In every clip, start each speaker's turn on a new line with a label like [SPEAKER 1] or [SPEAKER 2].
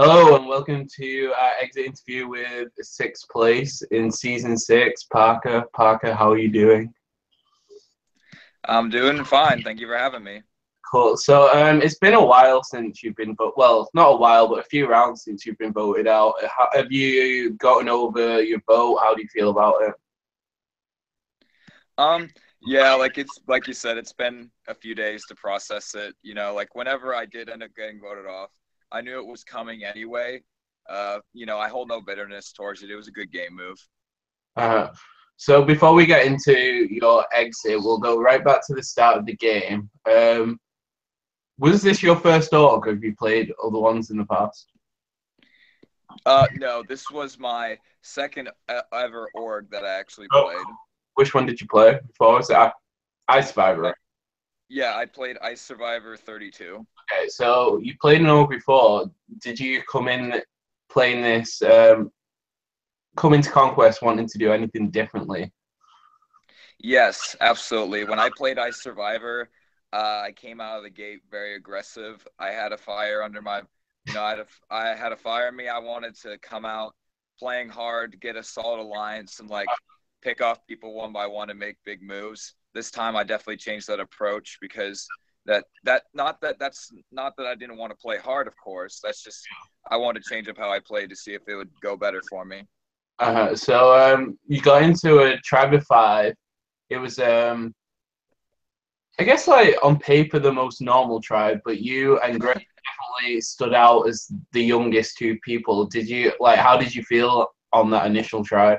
[SPEAKER 1] Hello and welcome to our exit interview with sixth place in season six, Parker. Parker, how are you doing?
[SPEAKER 2] I'm doing fine. Thank you for having me.
[SPEAKER 1] Cool. So it's been a while since you've been well, not a while, but a few rounds since you've been voted out. Have you gotten over your vote? How do you feel about it?
[SPEAKER 2] Um, yeah, like it's like you said, it's been a few days to process it. Like whenever I did end up getting voted off, I knew it was coming anyway. I hold no bitterness towards it. It was a good game move.
[SPEAKER 1] Uh, so before we get into your exit, we'll go right back to the start of the game. Was this your first org, or have you played other ones in the past?
[SPEAKER 2] No, this was my second ever org that I actually
[SPEAKER 1] Oh,
[SPEAKER 2] played.
[SPEAKER 1] which one did you play before? Was it Ice Survivor?
[SPEAKER 2] Uh, yeah, I played Ice Survivor 32.
[SPEAKER 1] Okay, so you played an org before. Did you come in playing this, come into Conquest wanting to do anything differently?
[SPEAKER 2] Yes, absolutely. When I played Ice Survivor, I came out of the gate very aggressive. I had a fire under my, I had a fire in me. I wanted to come out playing hard, get a solid alliance, and like pick off people one by one and make big moves. This time, I definitely changed that approach because that's not that I didn't want to play hard. Of course, that's just I wanted to change up how I played to see if it would go better for me.
[SPEAKER 1] So you got into a tribe of five. It was, I guess, like on paper, the most normal tribe, but you and Greg definitely stood out as the youngest two people. Did you like? How did you feel on that initial tribe?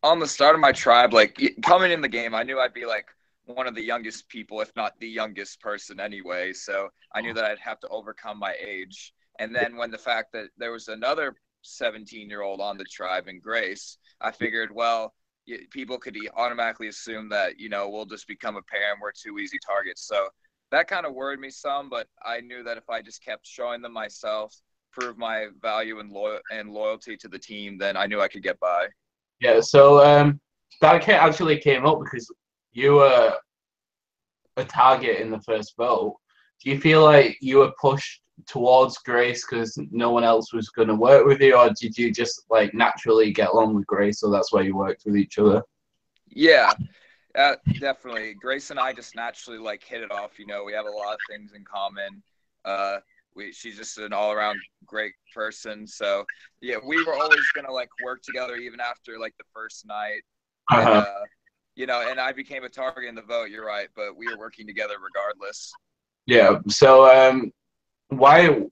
[SPEAKER 2] On the start of my tribe, like coming in the game, I knew I'd be like one of the youngest people, if not the youngest person anyway. So I knew that I'd have to overcome my age. And then when the fact that there was another 17-year-old on the tribe in Grace, I figured, well, people could automatically assume that, we'll just become a pair and we're two easy targets. So that kind of worried me some, but I knew that if I just kept showing them myself, prove my value and loyalty to the team, then I knew I could get by.
[SPEAKER 1] Yeah. So that actually came up because you were a target in the first vote. Do you feel like you were pushed towards Grace because no one else was going to work with you, or did you just like naturally get along with Grace, so that's why you worked with each other?
[SPEAKER 2] Yeah, definitely. Grace and I just naturally like hit it off. We have a lot of things in common. Uh, she's just an all around great person. So yeah, we were always gonna like work together even after like the first night. And
[SPEAKER 1] Uh-huh.
[SPEAKER 2] and I became a target in the vote. You're right, but we were working together regardless.
[SPEAKER 1] Yeah. So why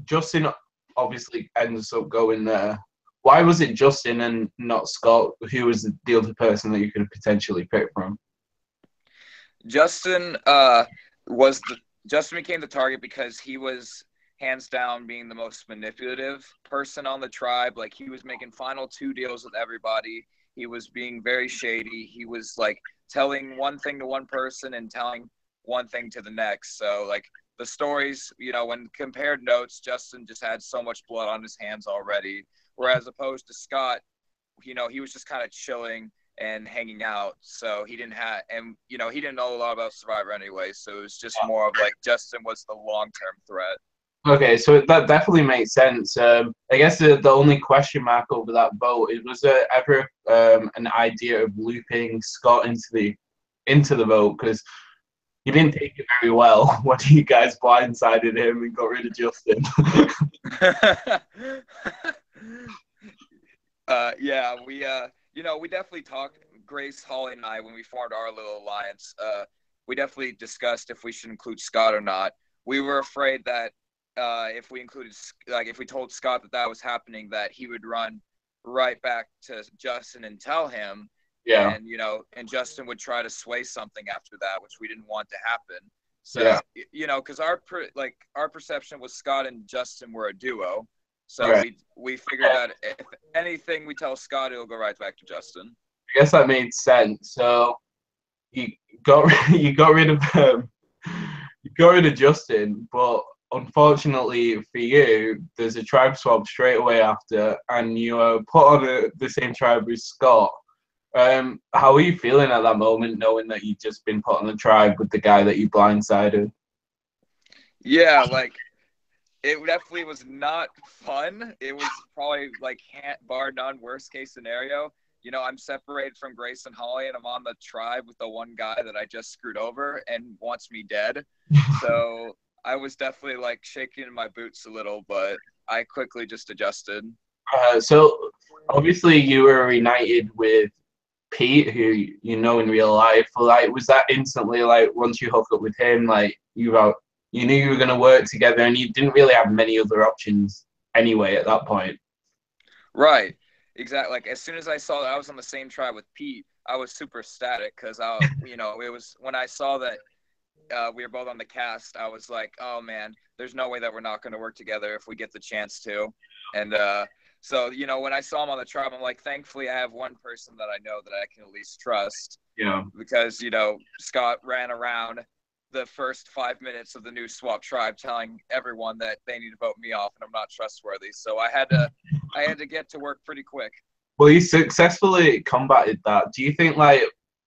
[SPEAKER 1] Justin obviously ends up going there? Why was it Justin and not Scott, who was the other person that you could have potentially picked from?
[SPEAKER 2] Justin was the Justin became the target because he was hands down being the most manipulative person on the tribe. Like he was making final two deals with everybody. He was being very shady. He was like telling one thing to one person and telling one thing to the next. So like the stories, when compared notes, Justin just had so much blood on his hands already. Whereas opposed to Scott, he was just kind of chilling and hanging out. So he didn't have, and he didn't know a lot about Survivor anyway. So it was just more of like Justin was the long term threat.
[SPEAKER 1] Okay, so that definitely makes sense. I guess the only question mark over that vote is was there ever an idea of looping Scott into the vote because he didn't take it very well when you guys blindsided him and got rid of Justin.
[SPEAKER 2] Yeah, we definitely talked. Grace, Holly, and I, when we formed our little alliance, we definitely discussed if we should include Scott or not. We were afraid that if we included, like, if we told Scott that that was happening, that he would run right back to Justin and tell him,
[SPEAKER 1] Yeah,
[SPEAKER 2] and and Justin would try to sway something after that, which we didn't want to happen.
[SPEAKER 1] yeah,
[SPEAKER 2] So because our perception was Scott and Justin were a duo, so
[SPEAKER 1] right.
[SPEAKER 2] we figured that if anything we tell Scott, it'll go right back to Justin.
[SPEAKER 1] I guess that made sense. So you you got rid of you got rid of Justin, but unfortunately for you, there's a tribe swap straight away after, and you put on the same tribe with Scott. How are you feeling at that moment, knowing that you've just been put on the tribe with the guy that you blindsided?
[SPEAKER 2] Yeah, like it definitely was not fun. It was probably like bar none worst case scenario. You know, I'm separated from Grace and Holly, and I'm on the tribe with the one guy that I just screwed over and wants me dead. So I was definitely like shaking in my boots a little, but I quickly just adjusted.
[SPEAKER 1] So obviously you were reunited with Pete, who you know in real life. Like, was that instantly like once you hook up with him, like you knew you were gonna work together, and you didn't really have many other options anyway at that point?
[SPEAKER 2] Right. Exactly. Like as soon as I saw that I was on the same tribe with Pete, I was super ecstatic because it was when I saw that we were both on the cast, I was like, oh man, there's no way that we're not going to work together if we get the chance to. And so, when I saw him on the tribe, I'm like, thankfully, I have one person that I know that I can at least trust.
[SPEAKER 1] Yeah.
[SPEAKER 2] Because, Scott ran around the first 5 minutes of the new swap tribe telling everyone that they need to vote me off and I'm not trustworthy. So I had to get to work pretty quick.
[SPEAKER 1] Well, you successfully combated that. Do you think, like,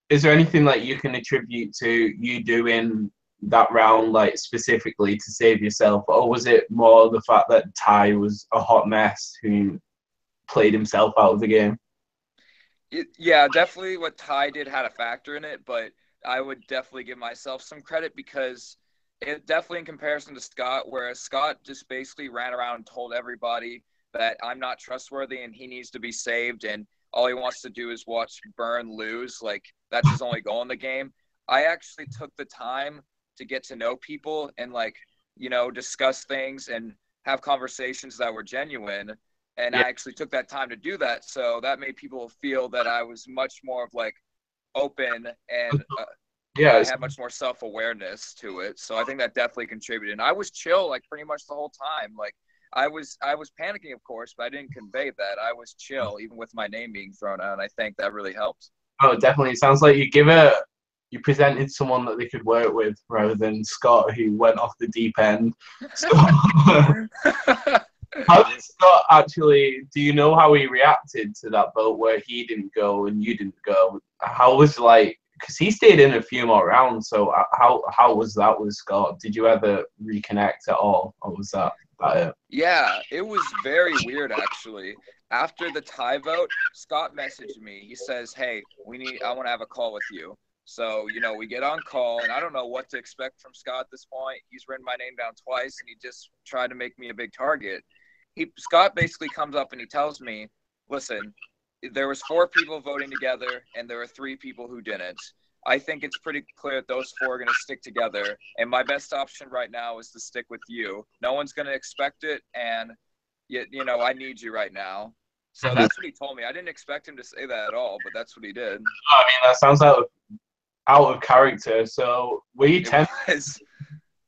[SPEAKER 1] is there anything like you can attribute to you doing that round, like specifically to save yourself, or was it more the fact that Ty was a hot mess who played himself out of the game?
[SPEAKER 2] Yeah, definitely what Ty did had a factor in it, but I would definitely give myself some credit because it definitely in comparison to Scott, whereas Scott just basically ran around and told everybody that I'm not trustworthy and he needs to be saved and all he wants to do is watch Burn lose. Like that's his only goal in the game. I actually took the time to get to know people and discuss things and have conversations that were genuine. And
[SPEAKER 1] Yeah.
[SPEAKER 2] I actually took that time to do that. So that made people feel that I was much more of like open and
[SPEAKER 1] Yeah.
[SPEAKER 2] I had much more self-awareness to it. So I think that definitely contributed. And I was chill like pretty much the whole time. Like I was panicking, of course, but I didn't convey that. I was chill, even with my name being thrown out. And I think that really helped.
[SPEAKER 1] Oh, definitely. It sounds like you presented someone that they could work with rather than Scott, who went off the deep end. So, how did Scott actually? Do you know how he reacted to that boat where he didn't go and you didn't go? How was like? Because he stayed in a few more rounds. So how was that with Scott? Did you ever reconnect at all, or was that it?
[SPEAKER 2] Yeah, it was very weird actually. After the tie vote, Scott messaged me. He says, "Hey, I want to have a call with you." So, we get on call and I don't know what to expect from Scott at this point. He's written my name down twice and he just tried to make me a big target. Scott basically comes up and he tells me, "Listen, there was 4 people voting together and there were 3 people who didn't. I think it's pretty clear that those 4 are going to stick together. And my best option right now is to stick with you. No one's going to expect it. And, I need you right now." So that's what he told me. I didn't expect him to say that at all, but that's what he did.
[SPEAKER 1] I mean, that sounds out of character. So
[SPEAKER 2] It was.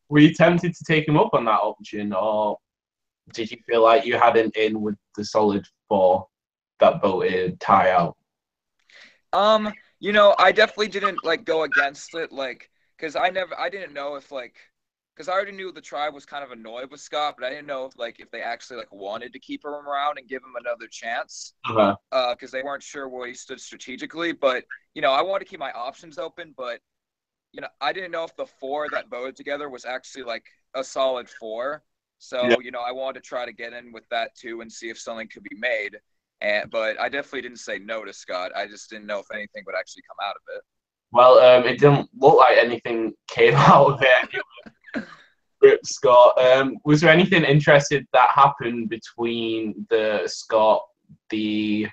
[SPEAKER 1] were you tempted to take him up on that option, or did you feel like you had an in with the solid 4 that voted Ty out?
[SPEAKER 2] I definitely didn't like go against it, like, because I didn't know if like, because I already knew the tribe was kind of annoyed with Scott, but I didn't know if they actually like wanted to keep him around and give him another chance,
[SPEAKER 1] Uh-huh.
[SPEAKER 2] because they weren't sure where he stood strategically. But I wanted to keep my options open, but I didn't know if the 4 that voted together was actually like a solid 4.
[SPEAKER 1] Yeah.
[SPEAKER 2] So, I wanted to try to get in with that too and see if something could be made. But I definitely didn't say no to Scott. I just didn't know if anything would actually come out of it.
[SPEAKER 1] Well, it didn't look like anything came out of it. Rip Scott. Was there anything interesting that happened between the Scott and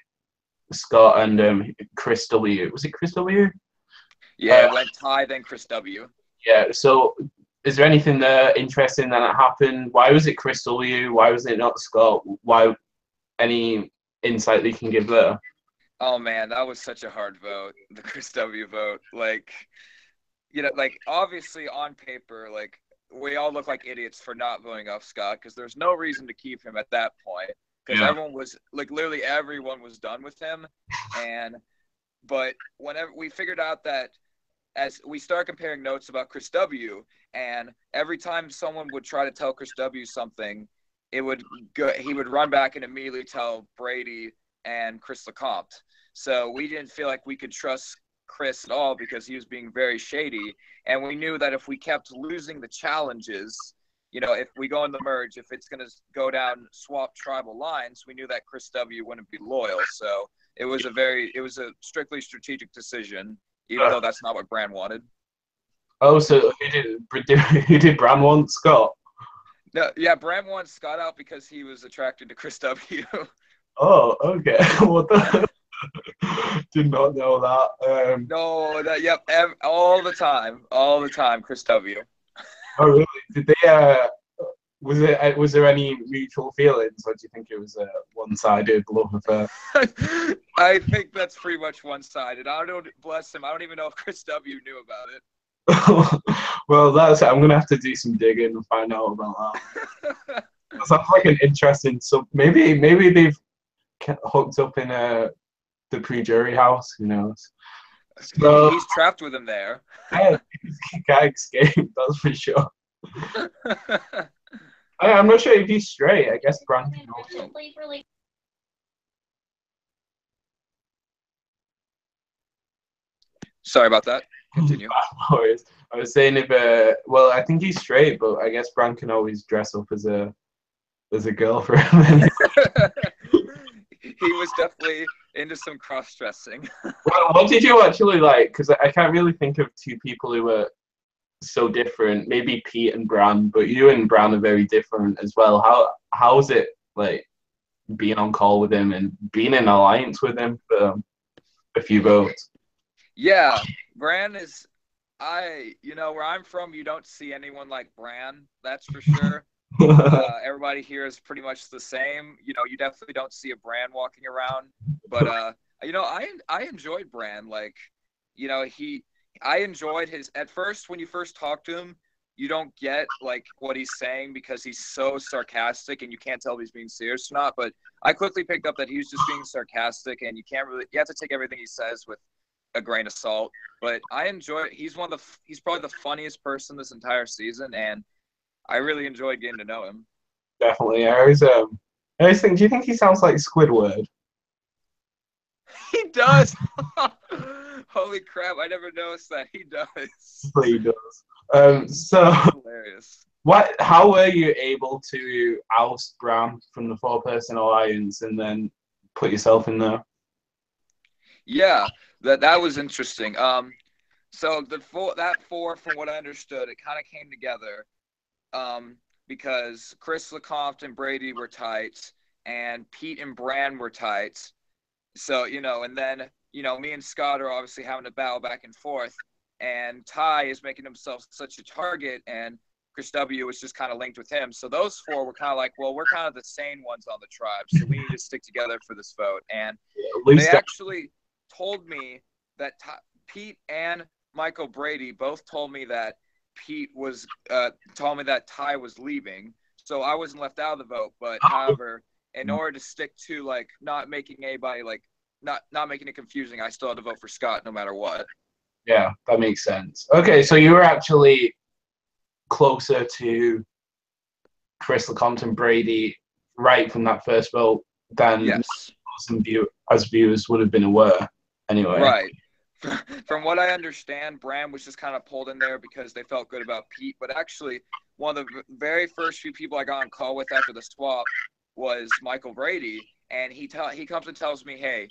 [SPEAKER 1] Chris W? Was it Chris W?
[SPEAKER 2] Yeah, it went Ty, then Chris W.
[SPEAKER 1] Yeah. So, is there anything interesting that happened? Why was it Chris W? Why was it not Scott? Why? Any insight you can give there?
[SPEAKER 2] Oh man, that was such a hard vote, the Chris W vote. Like, like obviously on paper, like we all look like idiots for not voting off Scott because there's no reason to keep him at that point because
[SPEAKER 1] Yeah.
[SPEAKER 2] everyone was like literally everyone was done with him, but whenever we figured out that as we start comparing notes about Chris W, and every time someone would try to tell Chris W something, he would run back and immediately tell Brady and Chris Lecomte. So we didn't feel like we could trust Chris at all because he was being very shady. And we knew that if we kept losing the challenges, if we go in the merge, if it's going to go down swap tribal lines, we knew that Chris W wouldn't be loyal. So it was a strictly strategic decision, even though that's not what Bran wanted.
[SPEAKER 1] Oh, so who did Bran want? Scott?
[SPEAKER 2] No, yeah, Bran wanted Scott out because he was attracted to Chris W.
[SPEAKER 1] Oh, okay. What the? Did not know that.
[SPEAKER 2] No, yep, all the time, Chris W.
[SPEAKER 1] Oh, really? Did they? Was there any mutual feelings, or do you think it was a one-sided love affair?
[SPEAKER 2] I think that's pretty much one-sided. I don't bless him. I don't even know if Chris W knew about it.
[SPEAKER 1] Well, that's it. I'm gonna have to do some digging and find out about that. Sounds like an interesting. So maybe they've hooked up in the pre-jury house. Who knows?
[SPEAKER 2] So, he's trapped with him there.
[SPEAKER 1] Yeah, he can't escape. That's for sure. I'm not sure if he's straight. I guess Bran can also.
[SPEAKER 2] Sorry about that. Continue.
[SPEAKER 1] I was saying well, I think he's straight, but I guess Bran can always dress up as a girl for him.
[SPEAKER 2] He was definitely into some cross-dressing.
[SPEAKER 1] Well, what did you actually like? Because I can't really think of two people who were so different. Maybe Pete and Bran, but you and Bran are very different as well. How's it like being on call with him and being in alliance with him for a few votes?
[SPEAKER 2] Yeah, Bran is. Where I'm from, you don't see anyone like Bran. That's for sure. Everybody here is pretty much the same. You definitely don't see a Bran walking around. But I enjoyed Bran. Like, I enjoyed his. At first, when you first talk to him, you don't get like what he's saying because he's so sarcastic and you can't tell if he's being serious or not. But I quickly picked up that he was just being sarcastic, and you have to take everything he says with a grain of salt. But I enjoy it. He's probably the funniest person this entire season, and I really enjoyed getting to know him.
[SPEAKER 1] Definitely. I always think, do you think he sounds like Squidward?
[SPEAKER 2] He does. Holy crap! I never noticed that. He does.
[SPEAKER 1] He does. So
[SPEAKER 2] hilarious.
[SPEAKER 1] How were you able to oust Bran from the four-person alliance and then put yourself in there?
[SPEAKER 2] Yeah, that was interesting. So that four, from what I understood, it kind of came together, because Chris LeCompte and Brady were tight, and Pete and Bran were tight. So and then me and Scott are obviously having a battle back and forth, and Ty is making himself such a target, and Chris W was just kind of linked with him. So those four were kind of like, well, we're kind of the sane ones on the tribe, so we need to stick together for this vote. And they actually told me that Pete and Michael Brady both told me that Pete was told me that Ty was leaving, so I wasn't left out of the vote. But however, in order to stick to like not making anybody like not making it confusing, I still had to vote for Scott no matter what.
[SPEAKER 1] Yeah, that makes sense. Okay, so you were actually closer to Chris LeCompte and Brady right from that first vote than
[SPEAKER 2] yes.
[SPEAKER 1] as viewers would have been aware. Anyway,
[SPEAKER 2] right. From what I understand, Bran was just kind of pulled in there because they felt good about Pete. But actually, one of the very first few people I got on call with after the swap was Michael Brady, and he comes and tells me, "Hey,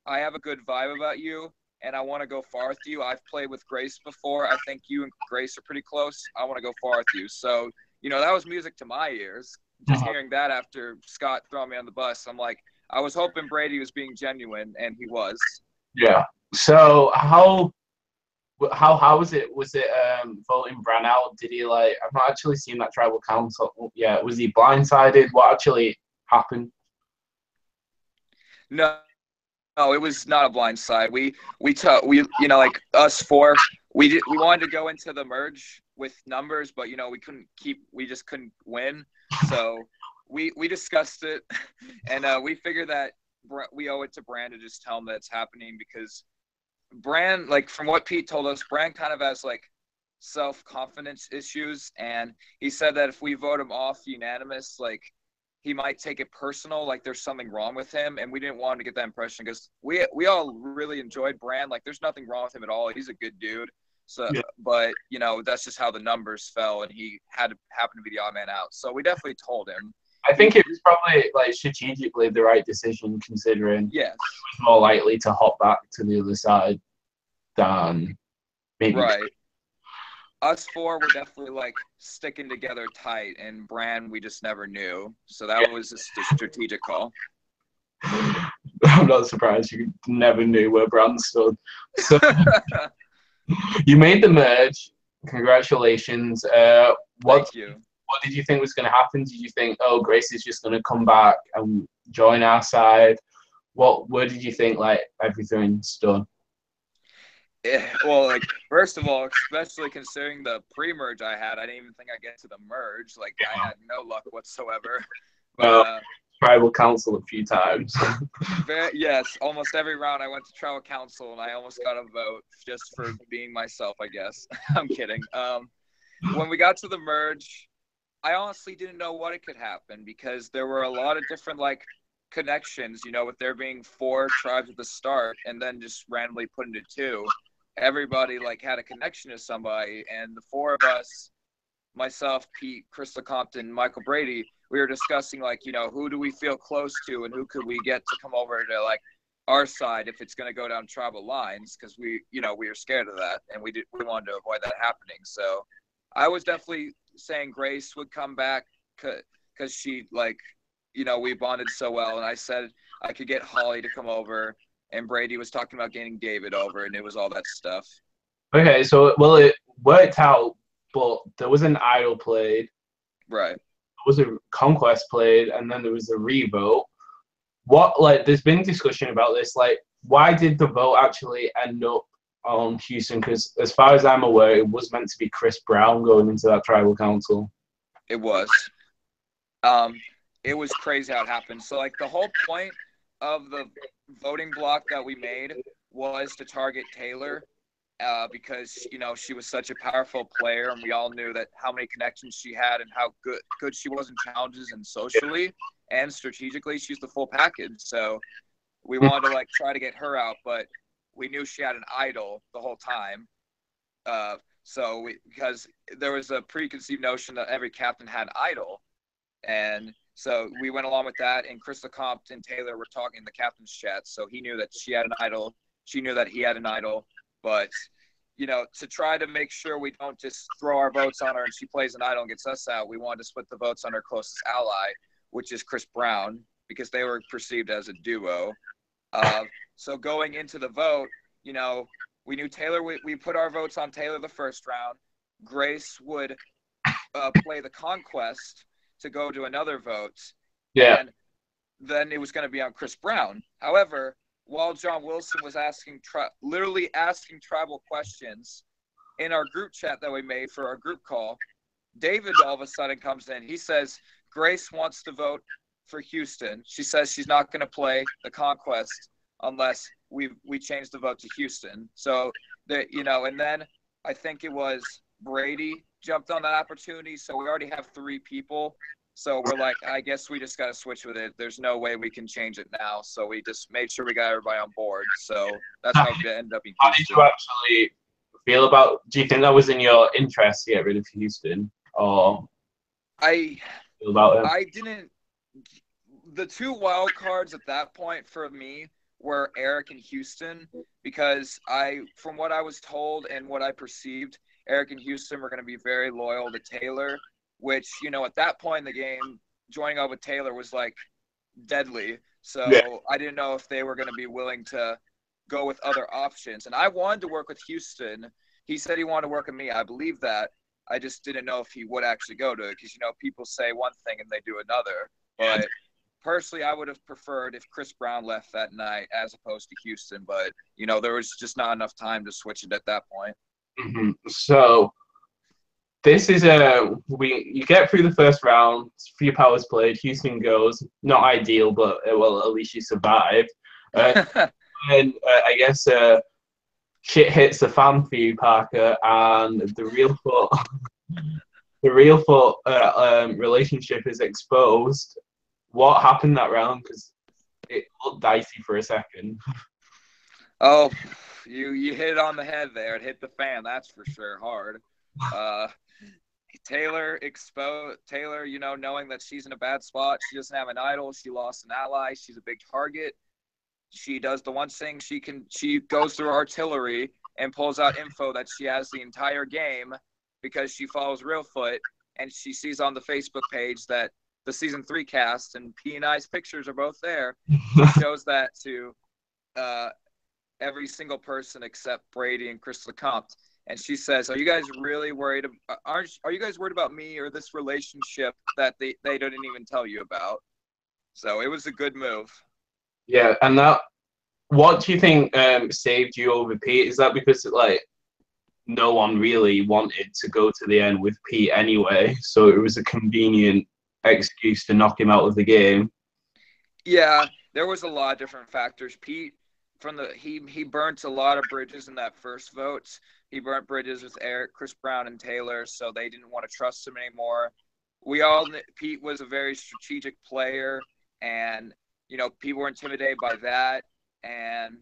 [SPEAKER 2] I have a good vibe about you, and I want to go far with you. I've played with Grace before. I think you and Grace are pretty close. I want to go far with you." So that was music to my ears. Just hearing that after Scott throwing me on the bus, I'm like, I was hoping Brady was being genuine, and he was.
[SPEAKER 1] Yeah. So how was it? Was it voting Bran out? Did he I've not actually seen that tribal council yet. Was he blindsided? What actually happened?
[SPEAKER 2] No, it was not a blind side. We like us four, we wanted to go into the merge with numbers, but we just couldn't win. So we discussed it, and we figured that we owe it to Bran to just tell him that it's happening, because Bran, like from what Pete told us, Bran kind of has like self-confidence issues, and he said that if we vote him off unanimous, like he might take it personal, like there's something wrong with him, and we didn't want him to get that impression, because we all really enjoyed Bran. Like there's nothing wrong with him at all. He's a good dude. So,
[SPEAKER 1] Yeah.
[SPEAKER 2] but that's just how the numbers fell, and he happened to be the odd man out. So we definitely told him.
[SPEAKER 1] I think it was probably like strategically the right decision, considering
[SPEAKER 2] Yes.
[SPEAKER 1] he was more likely to hop back to the other side than maybe.
[SPEAKER 2] Right. Us four were definitely like sticking together tight, and Bran we just never knew. So that was just a strategic call.
[SPEAKER 1] I'm not surprised you never knew where Bran stood. So you made the merge. Congratulations.
[SPEAKER 2] Thank you.
[SPEAKER 1] What did you think was going to happen? Did you think, oh, Grace is just going to come back and join our side? Where did you think like everything stood?
[SPEAKER 2] Well, like first of all, especially considering the pre-merge I had, I didn't even think I'd get to the merge. Like I had no luck whatsoever. But
[SPEAKER 1] Tribal council a few times.
[SPEAKER 2] yes, almost every round I went to tribal council and I almost got a vote just for being myself, I guess. I'm kidding. When we got to the merge, I honestly didn't know what it could happen because there were a lot of different like connections, with there being 4 tribes at the start and then just randomly put into 2. Everybody like had a connection to somebody, and the 4 of us, myself, Pete, Crystal Compton, Michael Brady, we were discussing like, who do we feel close to and who could we get to come over to like our side if it's going to go down tribal lines, because we were scared of that and we wanted to avoid that happening. So I was definitely saying Grace would come back because she like, we bonded so well, and I said I could get Holly to come over, and Brady was talking about getting David over, and it was all that stuff.
[SPEAKER 1] Okay, so it worked out, but there was an idol played.
[SPEAKER 2] Right.
[SPEAKER 1] There was a conquest played, and then there was a revote. There's been discussion about this, like, why did the vote actually end up on Houston? Because as far as I'm aware, it was meant to be Chris Brown going into that tribal council.
[SPEAKER 2] It was. It was crazy how it happened. So, like, the whole point of the voting block that we made was to target Taylor because, she was such a powerful player, and we all knew that how many connections she had and how good she was in challenges and socially and strategically. She's the full package. So we wanted to, like, try to get her out, but we knew she had an idol the whole time. Because there was a preconceived notion that every captain had an idol. And so we went along with that, and Crystal Compton and Taylor were talking in the captain's chat. So he knew that she had an idol. She knew that he had an idol. But, to try to make sure we don't just throw our votes on her and she plays an idol and gets us out, we wanted to split the votes on her closest ally, which is Chris Brown, because they were perceived as a duo. So going into the vote, we knew Taylor. We put our votes on Taylor the first round. Grace would play the conquest to go to another vote.
[SPEAKER 1] Yeah.
[SPEAKER 2] And then it was going to be on Chris Brown. However, while John Wilson was literally asking tribal questions in our group chat that we made for our group call, David all of a sudden comes in. He says, Grace wants to vote for Houston. She says she's not going to play the conquest unless we change the vote to Houston. So, and then I think it was Brady jumped on that opportunity. So we already have 3 people. So we're like, I guess we just got to switch with it. There's no way we can change it now. So we just made sure we got everybody on board. So that's how it ended up in Houston.
[SPEAKER 1] How did you actually feel about? Do you think that was in your interest to get rid of Houston, or
[SPEAKER 2] I
[SPEAKER 1] feel about it?
[SPEAKER 2] I didn't. The 2 wild cards at that point for me were Eric and Houston, because from what I was told and what I perceived, Eric and Houston were going to be very loyal to Taylor, which, at that point in the game, joining up with Taylor was like deadly. So yeah. I didn't know if they were going to be willing to go with other options. And I wanted to work with Houston. He said he wanted to work with me. I believe that. I just didn't know if he would actually go to it because, people say one thing and they do another. But personally, I would have preferred if Chris Brown left that night as opposed to Houston. But, there was just not enough time to switch it at that point.
[SPEAKER 1] Mm-hmm. So this is you get through the first round, few powers played, Houston goes, not ideal, but well, at least you survived. And I guess shit hits the fan for you, Parker, and the real foot relationship is exposed. What happened that round? Because it looked dicey for a second.
[SPEAKER 2] Oh, you hit it on the head there. It hit the fan, that's for sure, hard. Uh, Taylor, knowing that she's in a bad spot, she doesn't have an idol, she lost an ally, she's a big target. She does the one thing she can. She goes through artillery and pulls out info that she has the entire game because she follows Realfoot, and she sees on the Facebook page that the season 3 cast and P&I's pictures are both there. She shows that to every single person except Brady and Chris LeCompte. And she says, "Are you guys really worried? Are you guys worried about me or this relationship that they didn't even tell you about?" So it was a good move.
[SPEAKER 1] Yeah, and what do you think saved you over Pete? Is that because like no one really wanted to go to the end with Pete anyway, so it was a convenient excuse to knock him out of the game?
[SPEAKER 2] Yeah, there was a lot of different factors. Pete, he burnt a lot of bridges in that first vote. He burnt bridges with Eric, Chris Brown, and Taylor, so they didn't want to trust him anymore. Pete was a very strategic player, and people were intimidated by that, and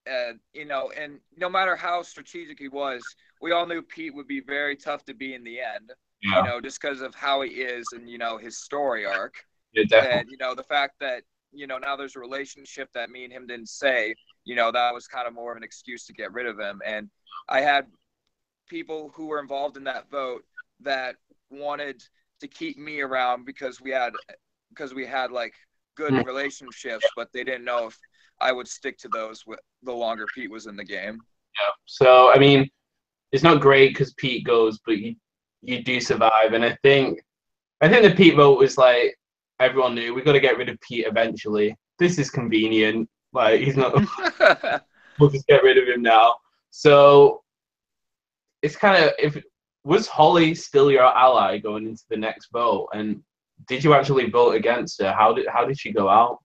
[SPEAKER 2] and no matter how strategic he was, we all knew Pete would be very tough to be in the end.
[SPEAKER 1] Yeah,
[SPEAKER 2] Just because of how he is and his story arc.
[SPEAKER 1] yeah, definitely.
[SPEAKER 2] And the fact that now there's a relationship that me and him didn't say, that was kind of more of an excuse to get rid of him. And I had people who were involved in that vote that wanted to keep me around because we had like good relationships, but they didn't know if I would stick to those with the longer Pete was in the game.
[SPEAKER 1] Yeah. So I mean, it's not great because Pete goes, but you do survive. And I think the Pete vote was like everyone knew we got to get rid of Pete eventually. This is convenient. Like he's not. We'll just get rid of him now. So it's kind of was Holly still your ally going into the next vote? And did you actually vote against her? How did she go out?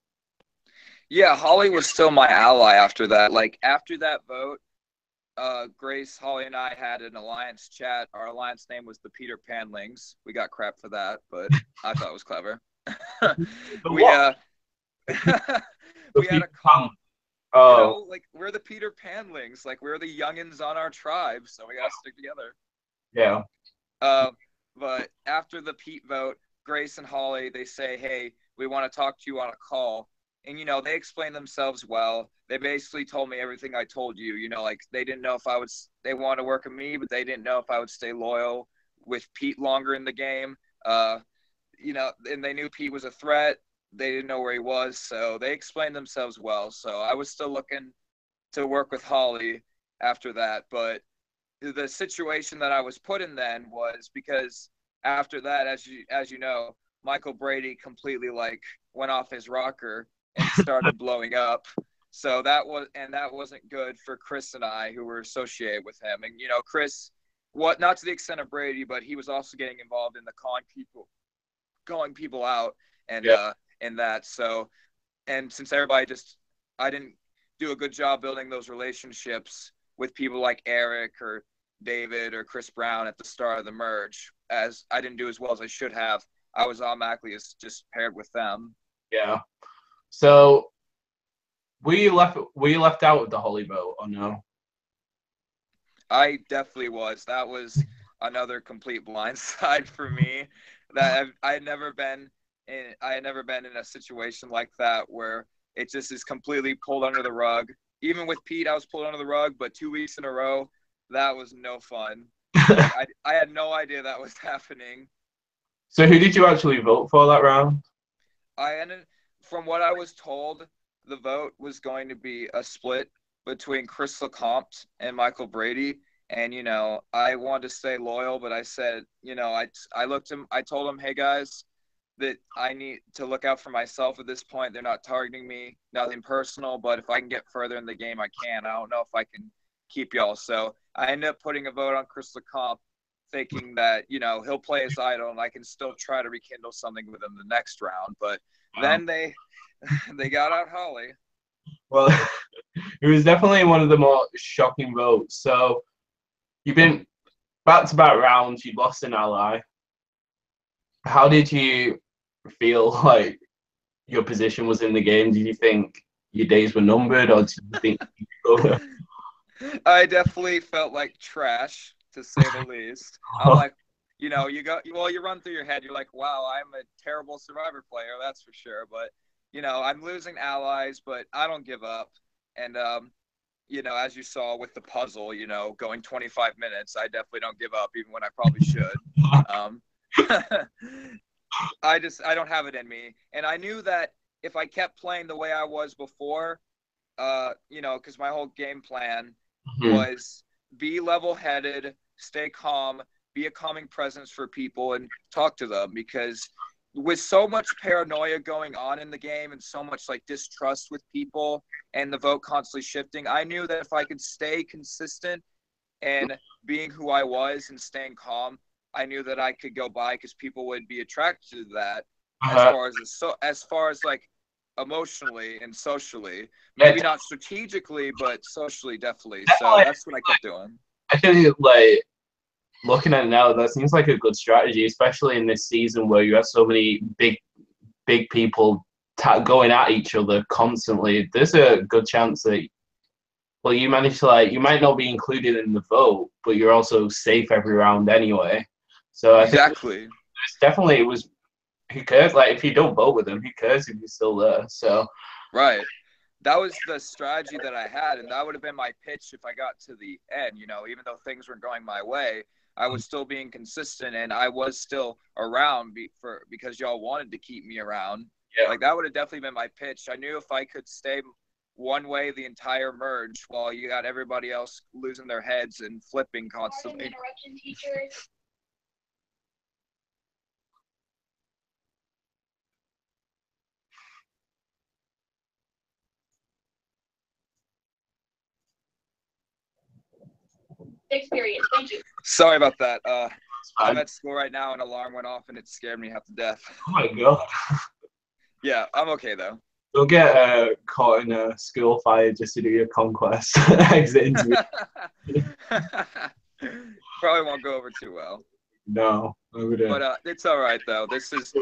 [SPEAKER 2] Yeah, Holly was still my ally after that. Like after that vote, Grace, Holly, and I had an alliance chat. Our alliance name was the Peter Panlings. We got crap for that, but I thought it was clever. we we had a call.
[SPEAKER 1] Oh,
[SPEAKER 2] Like we're the Peter Panlings. Like we're the youngins on our tribe, so we gotta stick together.
[SPEAKER 1] yeah.
[SPEAKER 2] But after the Pete vote, Grace and Holly, they say, "Hey, we want to talk to you on a call." And, they explained themselves well. They basically told me everything I told you. Like they didn't know if they want to work with me, but they didn't know if I would stay loyal with Pete longer in the game. And they knew Pete was a threat. They didn't know where he was. So they explained themselves well. So I was still looking to work with Holly after that. But the situation that I was put in then was because after that, as you know, Michael Brady completely went off his rocker and started blowing up. So that wasn't good for Chris and I, who were associated with him. And Chris, not to the extent of Brady, but he was also getting involved in the calling people out and in that. So, and since I didn't do a good job building those relationships with people like Eric or David or Chris Brown at the start of the merge, as I didn't do as well as I should have, I was automatically just paired with them.
[SPEAKER 1] Yeah. So were you left out of the Holly vote or no?
[SPEAKER 2] I definitely was. That was another complete blindside for me. That I had never been in a situation like that where it just is completely pulled under the rug. Even with Pete, I was pulled under the rug, but 2 weeks in a row, that was no fun. I had no idea that was happening.
[SPEAKER 1] So who did you actually vote for that round?
[SPEAKER 2] From what I was told, the vote was going to be a split between Chris LeCompte and Michael Brady. And, I wanted to stay loyal, but I said, I told him, hey guys, that I need to look out for myself at this point. They're not targeting me, nothing personal, but if I can get further in the game, I can. I don't know if I can keep y'all. So I ended up putting a vote on Chris LeCompte, thinking that, he'll play his idol and I can still try to rekindle something with him the next round. But then they got out Holly.
[SPEAKER 1] Well, it was definitely one of the more shocking votes. So you've been back-to-back rounds, you've lost an ally. How did you feel like your position was in the game? Did you think your days were numbered, or do you think you could go?
[SPEAKER 2] I definitely felt like trash, to say the least. I'm like, you run through your head, you're like, wow, I'm a terrible Survivor player, that's for sure. But, I'm losing allies, but I don't give up. And, as you saw with the puzzle, going 25 minutes, I definitely don't give up, even when I probably should. Um, I don't have it in me. And I knew that if I kept playing the way I was before, because my whole game plan
[SPEAKER 1] Mhm.
[SPEAKER 2] was be level-headed, stay calm, be a calming presence for people, and talk to them. Because with so much paranoia going on in the game and so much like distrust with people and the vote constantly shifting, I knew that if I could stay consistent and being who I was and staying calm, I knew that I could go by because people would be attracted to that
[SPEAKER 1] Uh,
[SPEAKER 2] as far as like emotionally and socially.
[SPEAKER 1] yeah,
[SPEAKER 2] Maybe not strategically, but socially definitely. So
[SPEAKER 1] definitely.
[SPEAKER 2] that's what I kept doing.
[SPEAKER 1] I think like looking at it now, that seems like a good strategy, especially in this season where you have so many big people going at each other constantly. There's a good chance that well, you manage to like you might not be included in the vote, but you're also safe every round anyway. So I think
[SPEAKER 2] Exactly.
[SPEAKER 1] it's definitely it was who cares? Like if you don't vote with them, who cares if you're still there? So
[SPEAKER 2] Right. That was the strategy that I had, and that would have been my pitch if I got to the end. Even though things weren't going my way, I was still being consistent, and I was still around because y'all wanted to keep me around.
[SPEAKER 1] yeah.
[SPEAKER 2] Like that would have definitely been my pitch. I knew if I could stay one way the entire merge, while you got everybody else losing their heads and flipping constantly. Interruption, teacher. Experience. Thank you. Sorry about that. I'm at school right now. An alarm went off and it scared me half to death.
[SPEAKER 1] Oh my god.
[SPEAKER 2] Yeah, I'm okay though.
[SPEAKER 1] You'll get caught in a school fire just to do your conquest exit interview.
[SPEAKER 2] Probably won't go over too well.
[SPEAKER 1] No, I would.
[SPEAKER 2] But it's all right though. This is,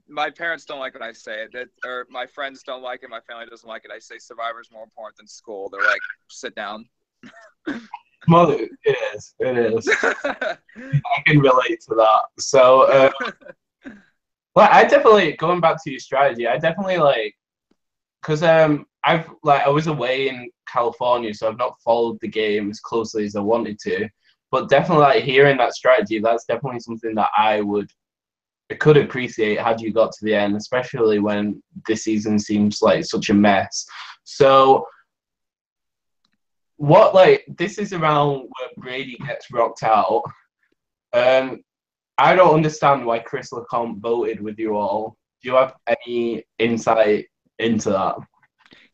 [SPEAKER 2] my parents don't like when I say it, or my friends don't like it. My family doesn't like it. I say Survivor is more important than school. They're like, sit down.
[SPEAKER 1] Well, it is. It is. I can relate to that. So, well, I definitely going back to your strategy. I definitely like because I was away in California, so I've not followed the game as closely as I wanted to. But definitely, like hearing that strategy, that's definitely something that I could appreciate had you got to the end, especially when this season seems like such a mess. So, what like this is around where Brady gets rocked out. Um, I don't understand why Chris LeCompte voted with you all. Do you have any insight into that?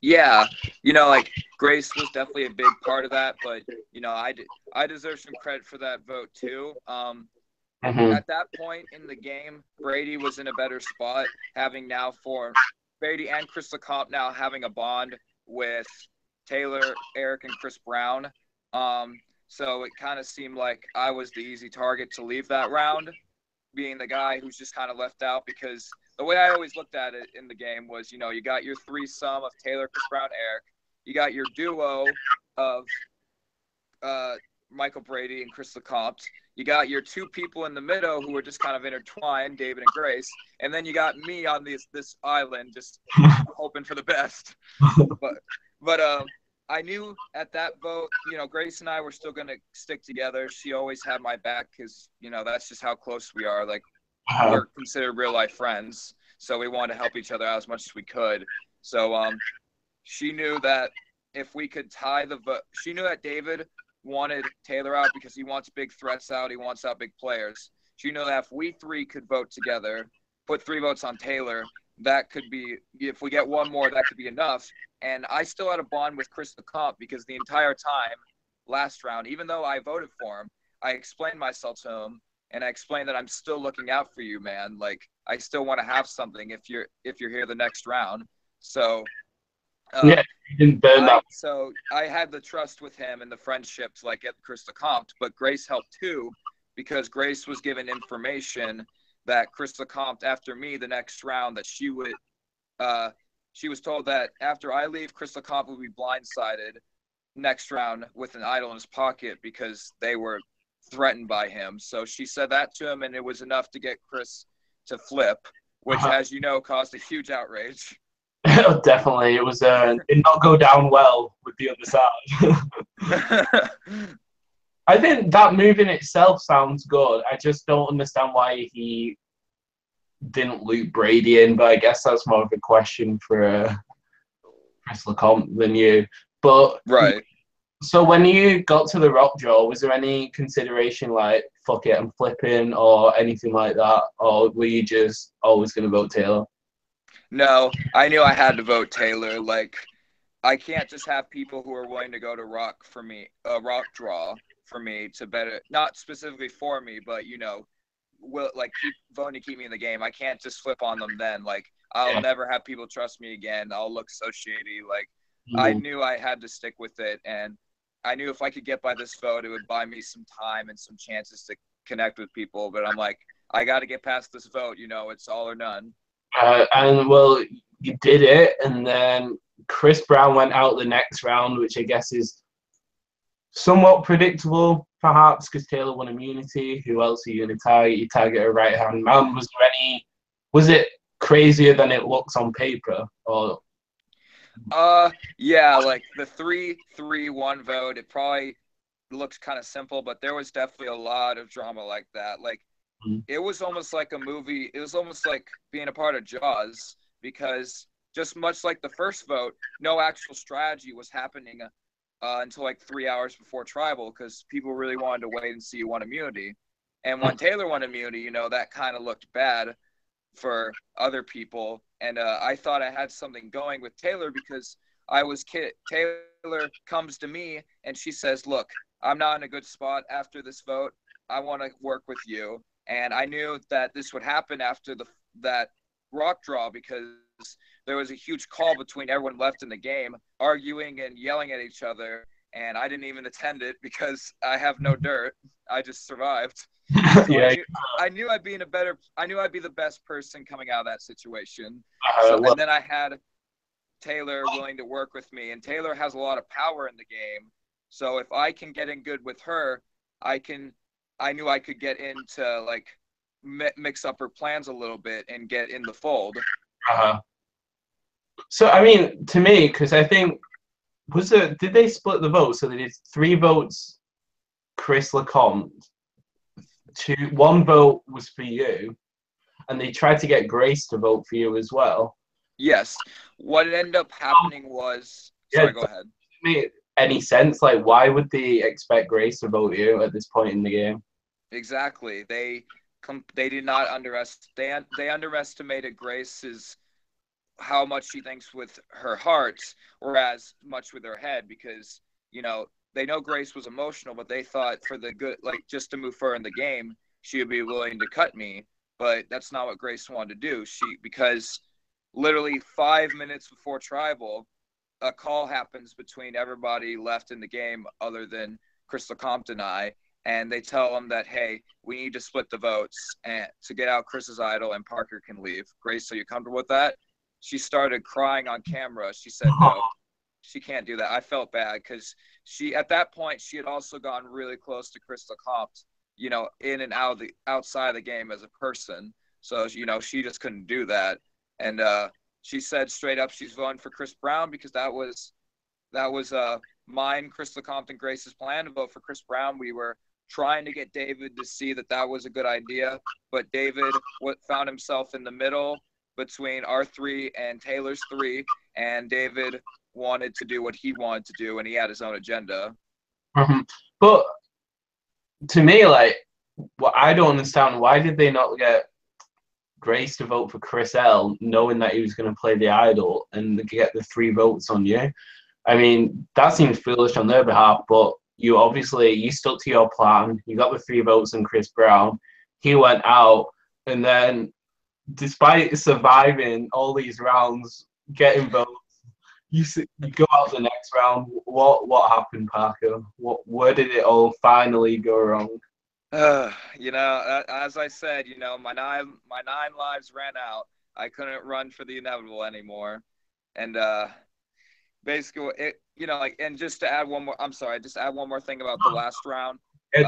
[SPEAKER 2] Yeah, like Grace was definitely a big part of that, but I deserve some credit for that vote too.
[SPEAKER 1] Mm-hmm.
[SPEAKER 2] At that point in the game, Brady was in a better spot, having now formed Brady and Chris LeCompte now having a bond with Taylor, Eric, and Chris Brown. So it kind of seemed like I was the easy target to leave that round, being the guy who's just kind of left out because the way I always looked at it in the game was, you got your threesome of Taylor, Chris Brown, Eric. You got your duo of Michael Brady and Chris LeCompte. You got your two people in the middle who were just kind of intertwined, David and Grace, and then you got me on this island just hoping for the best. But I knew at that vote, Grace and I were still gonna stick together. She always had my back because that's just how close we are. Like we're considered real life friends, so we wanted to help each other out as much as we could. So she knew that if we could tie the vote, she knew that David wanted Taylor out because he wants big threats out. He wants out big players. She knew that if we three could vote together, put 3 votes on Taylor, that could be, if we get one more, that could be enough. And I still had a bond with Chris LeCompte because the entire time last round, even though I voted for him, I explained myself to him and I explained that I'm still looking out for you, man. Like I still want to have something if you're here the next round. So
[SPEAKER 1] Yeah, you didn't burn that.
[SPEAKER 2] So I had the trust with him and the friendship to like get Chris LeCompte, but Grace helped too because Grace was given information that Chris LeCompte after me the next round that she would she was told that after I leave, Chris LeComte will be blindsided next round with an idol in his pocket because they were threatened by him. So she said that to him, and it was enough to get Chris to flip, which, as you know, caused a huge outrage.
[SPEAKER 1] Definitely, it was. It did not go down well with the other side. I think that move in itself sounds good. I just don't understand why he didn't loop Brady in, but I guess that's more of a question for Chris LeComte than you. But
[SPEAKER 2] right.
[SPEAKER 1] So when you got to the rock draw, was there any consideration like, fuck it, I'm flipping or anything like that? Or were you just always going to vote Taylor?
[SPEAKER 2] No, I knew I had to vote Taylor. Like, I can't just have people who are willing to go to rock for me, rock draw for me to bet it, not specifically for me, but, you know, will like keep voting to keep me in the game. I can't just flip on them then. Like, I'll never have people trust me again. I'll look so shady. Like, I knew I had to stick with it, and I knew if I could get by this vote, it would buy me some time and some chances to connect with people. But I'm like, I got to get past this vote. You know, it's all or none.
[SPEAKER 1] And well, you did it, and then Chris Brown went out the next round, which I guess is somewhat predictable, perhaps, because Taylor won immunity. Who else are you going to target? You target a right hand man. Was it crazier than it looks on paper? Or
[SPEAKER 2] Yeah, like the 3-3-1 vote, it probably looks kind of simple, but there was definitely a lot of drama like that. Like, it was almost like a movie. It was almost like being a part of Jaws, because just much like the first vote, no actual strategy was happening until like 3 hours before tribal, because people really wanted to wait and see who won immunity. And when Taylor won immunity, you know, that kind of looked bad for other people. And I thought I had something going with Taylor because Taylor comes to me and she says, look, I'm not in a good spot after this vote. I want to work with you. And I knew that this would happen after that rock draw, because there was a huge call between everyone left in the game, arguing and yelling at each other. And I didn't even attend it because I have no dirt. I just survived. So
[SPEAKER 1] yeah,
[SPEAKER 2] I knew I'd be the best person coming out of that situation. And then I had Taylor willing to work with me, and Taylor has a lot of power in the game. So if I can get in good with her, I knew I could get into like mix up her plans a little bit and get in the fold.
[SPEAKER 1] So I mean, to me, because I think did they split the vote? So they did 3 votes, Chris LeComte. 1 vote was for you, and they tried to get Grace to vote for you as well.
[SPEAKER 2] Yes. What ended up happening was, sorry, go ahead.
[SPEAKER 1] Make any sense? Like, why would they expect Grace to vote you at this point in the game?
[SPEAKER 2] Exactly. They did not underestimate. They underestimated Grace's how much she thinks with her heart, or as much with her head, because, you know, they know Grace was emotional, but they thought for the good, like just to move further in the game, she would be willing to cut me. But that's not what Grace wanted to do. Because literally 5 minutes before tribal, a call happens between everybody left in the game other than Chris LeComte and I. And they tell him that, hey, we need to split the votes and to get out Chris's idol, and Parker can leave. Grace, are you comfortable with that? She started crying on camera. She said, no, she can't do that. I felt bad because at that point, she had also gone really close to Chris LeComte, you know, in and outside the game as a person. So, you know, she just couldn't do that. And she said straight up she's voting for Chris Brown, because that was mine, Chris LeComte, and Grace's plan to vote for Chris Brown. We were trying to get David to see that was a good idea, but David found himself in the middle between our 3 and Taylor's 3, and David wanted to do what he wanted to do, and he had his own agenda.
[SPEAKER 1] But to me, like, what I don't understand, why did they not get Grace to vote for Chris L, knowing that he was going to play the idol and get the 3 votes on you? I mean, that seems foolish on their behalf, but you stuck to your plan. You got the 3 votes on Chris Brown. He went out, and then despite surviving all these rounds, getting votes, you go out the next round. What happened, Parker? Where did it all finally go wrong?
[SPEAKER 2] You know, as I said, you know, my 9 lives ran out. I couldn't run for the inevitable anymore. And basically, and just to add one more, I'm sorry, just add one more thing about the last round.
[SPEAKER 1] Ed,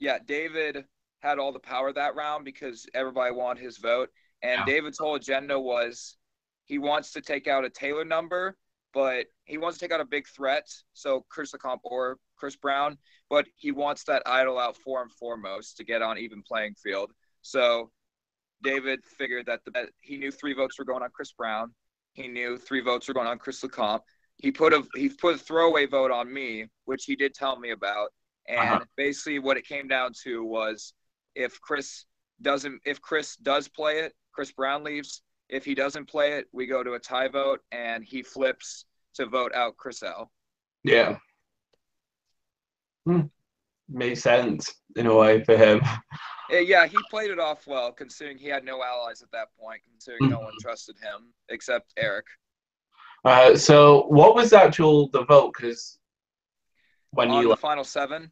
[SPEAKER 2] Yeah, David had all the power that round because everybody wanted his vote. And
[SPEAKER 1] yeah.
[SPEAKER 2] David's whole agenda was he wants to take out a Taylor number, but he wants to take out a big threat, so Chris LeComp or Chris Brown, but he wants that idol out for and foremost to get on even playing field. So David figured that he knew 3 votes were going on Chris Brown. He knew 3 votes were going on Chris LeComp. He put a throwaway vote on me, which he did tell me about. And basically what it came down to was if Chris does play it, Chris Brown leaves. If he doesn't play it, we go to a tie vote and he flips to vote out Chris L.
[SPEAKER 1] Yeah. Makes sense in a way for him.
[SPEAKER 2] Yeah, he played it off well, considering he had no allies at that point, considering no one trusted him except Eric.
[SPEAKER 1] So what was the vote? Because when
[SPEAKER 2] on
[SPEAKER 1] you
[SPEAKER 2] the final 7.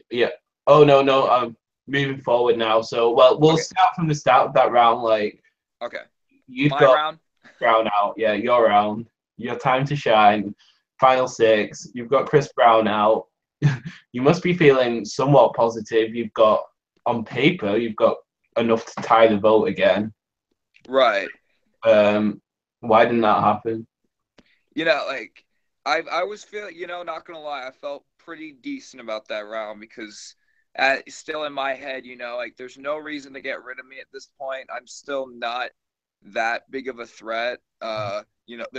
[SPEAKER 1] Yeah. Oh no. Moving forward now. So we'll start from the start of that round. Like,
[SPEAKER 2] okay,
[SPEAKER 1] you've
[SPEAKER 2] my
[SPEAKER 1] got
[SPEAKER 2] round.
[SPEAKER 1] Brown out. Yeah, your round. Your time to shine. Final 6. You've got Chris Brown out. You must be feeling somewhat positive. You've got on paper, you've got enough to tie the vote again.
[SPEAKER 2] Right.
[SPEAKER 1] Why didn't that happen?
[SPEAKER 2] Like I was feeling, not gonna lie, I felt pretty decent about that round because still in my head, like there's no reason to get rid of me at this point. I'm still not that big of a threat. There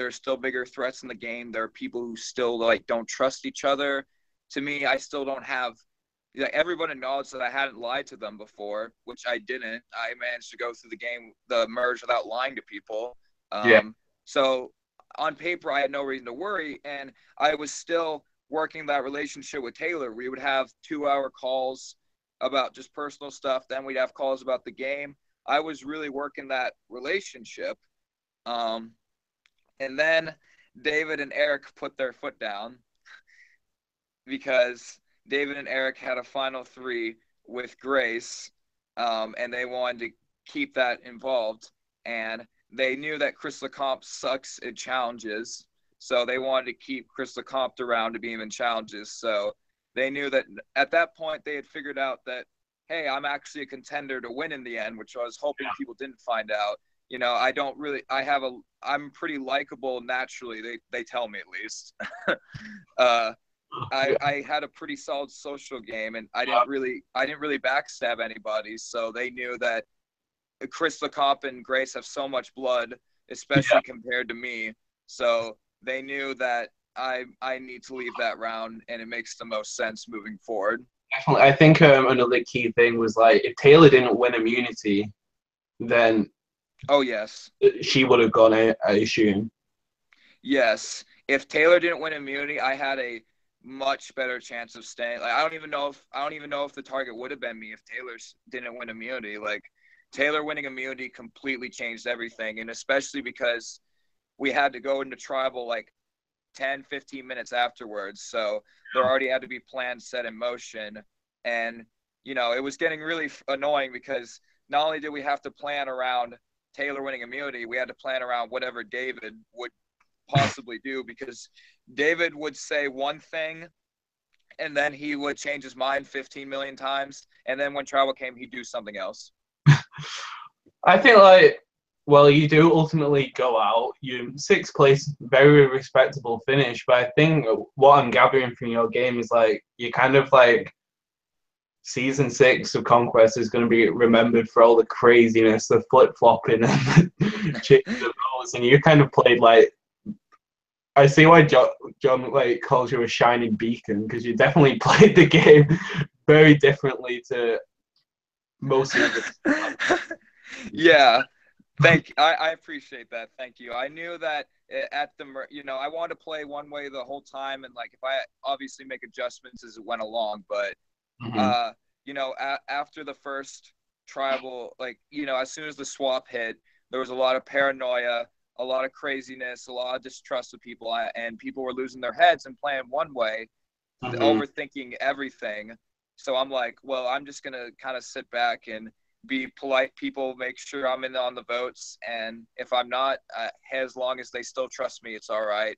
[SPEAKER 2] are still bigger threats in the game. There are people who still like don't trust each other. To me, I still don't have. Everyone acknowledged that I hadn't lied to them before, which I didn't. I managed to go through the merge without lying to people.
[SPEAKER 1] Yeah.
[SPEAKER 2] So on paper, I had no reason to worry, and I was still working that relationship with Taylor. We would have 2-hour calls about just personal stuff. Then we'd have calls about the game. I was really working that relationship. And then David and Eric put their foot down because David and Eric had a final 3 with Grace, and they wanted to keep that involved. And they knew that Chris LeComp sucks at challenges, so they wanted to keep Chris LeComp around to be in challenges. So they knew that at that point they had figured out that, hey, I'm actually a contender to win in the end, which I was hoping people didn't find out. I'm pretty likable naturally. They tell me at least. I had a pretty solid social game, and I didn't really backstab anybody. So they knew that Chris LeComp and Grace have so much blood, especially compared to me. So they knew that I need to leave that round, and it makes the most sense moving forward.
[SPEAKER 1] Definitely. I think another key thing was like if Taylor didn't win immunity, then
[SPEAKER 2] yes,
[SPEAKER 1] she would have gone. I assume.
[SPEAKER 2] Yes, if Taylor didn't win immunity, I had a much better chance of staying. Like I don't even know if the target would have been me if Taylor didn't win immunity. Like Taylor winning immunity completely changed everything, and especially because we had to go into tribal like 10, 15 minutes afterwards. So there already had to be plans set in motion. And, it was getting really annoying because not only did we have to plan around Taylor winning immunity, we had to plan around whatever David would possibly do, because David would say one thing and then he would change his mind 15 million times. And then when tribal came, he'd do something else.
[SPEAKER 1] I think you do ultimately go out. You 6th place, very respectable finish. But I think what I'm gathering from your game is like you kind of like season 6 of Conquest is going to be remembered for all the craziness, the flip flopping, and the chicken votes, and you kind of played like. I see why John like calls you a shining beacon, because you definitely played the game very differently to most of the.
[SPEAKER 2] Yeah. Thank you. I appreciate that. Thank you. I knew that I wanted to play one way the whole time, and like if I obviously make adjustments as it went along, but after the first tribal, as soon as the swap hit, there was a lot of paranoia, a lot of craziness, a lot of distrust of people, and people were losing their heads and playing one way, overthinking everything. So I'm like, well, I'm just gonna kind of sit back and be polite people, make sure I'm in on the votes, and if I'm not, as long as they still trust me, it's all right.